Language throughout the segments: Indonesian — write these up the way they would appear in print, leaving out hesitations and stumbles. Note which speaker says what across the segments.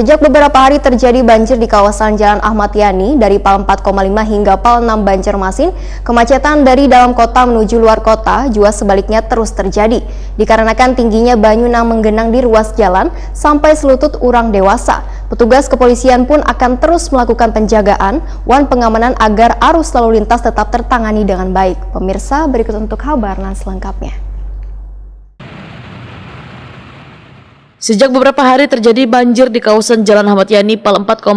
Speaker 1: Sejak beberapa hari terjadi banjir di kawasan Jalan Ahmad Yani dari Pal 4,5 hingga Pal 6 Banjarmasin, kemacetan dari dalam kota menuju luar kota juga sebaliknya terus terjadi. Dikarenakan tingginya banyunang menggenang di ruas jalan sampai selutut orang dewasa. Petugas kepolisian pun akan terus melakukan penjagaan dan pengamanan agar arus lalu lintas tetap tertangani dengan baik. Pemirsa, berikut untuk kabar selengkapnya.
Speaker 2: Sejak beberapa hari terjadi banjir di kawasan Jalan Ahmad Yani Pal 4,5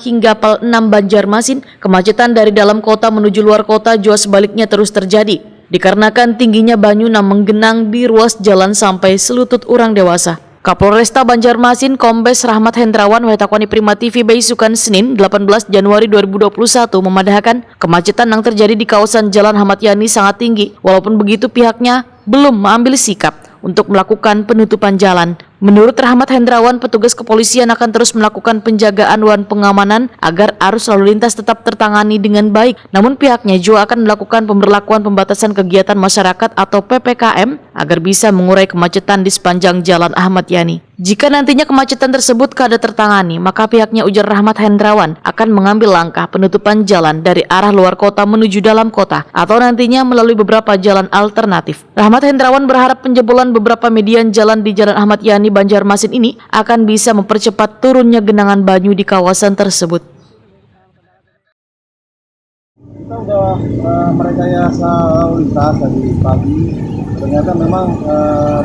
Speaker 2: hingga Pal 6 Banjarmasin, kemacetan dari dalam kota menuju luar kota juga sebaliknya terus terjadi. Dikarenakan tingginya banyunang menggenang di ruas jalan sampai selutut orang dewasa. Kapolresta Banjarmasin Kombes Rahmat Hendrawan Wetakwani Prima TV Beisukan Senin 18 Januari 2021 memadahkan kemacetan yang terjadi di kawasan Jalan Ahmad Yani sangat tinggi. Walaupun begitu pihaknya belum mengambil sikap untuk melakukan penutupan jalan. Menurut Rahmat Hendrawan, petugas kepolisian akan terus melakukan penjagaan dan pengamanan agar arus lalu lintas tetap tertangani dengan baik. Namun pihaknya juga akan melakukan pemberlakuan pembatasan kegiatan masyarakat atau PPKM agar bisa mengurai kemacetan di sepanjang Jalan Ahmad Yani. Jika nantinya kemacetan tersebut kada tertangani, maka pihaknya, ujar Rahmat Hendrawan, akan mengambil langkah penutupan jalan dari arah luar kota menuju dalam kota atau nantinya melalui beberapa jalan alternatif. Rahmat Hendrawan berharap penjebolan beberapa median jalan di Jalan Ahmad Yani Banjarmasin ini akan bisa mempercepat turunnya genangan banyu di kawasan tersebut.
Speaker 3: Kita udah merekayasa lalu lintas tadi pagi. Ternyata memang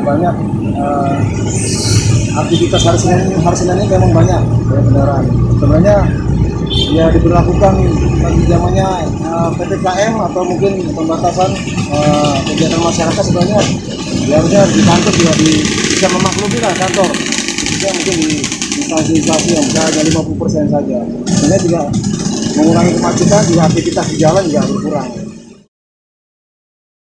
Speaker 3: banyak aktivitas hari Senin ini memang banyak kendaraan. Sebenarnya ya diberlakukan zamannya PPKM atau mungkin pembatasan kegiatan masyarakat. Sebenarnya ya harusnya di kantor juga bisa memaklumi lah kantor. Bisa mungkin di instansi yang bisa hanya 50% saja. Ini juga mengurangi kemacetan, juga aktivitas di jalan juga berkurang.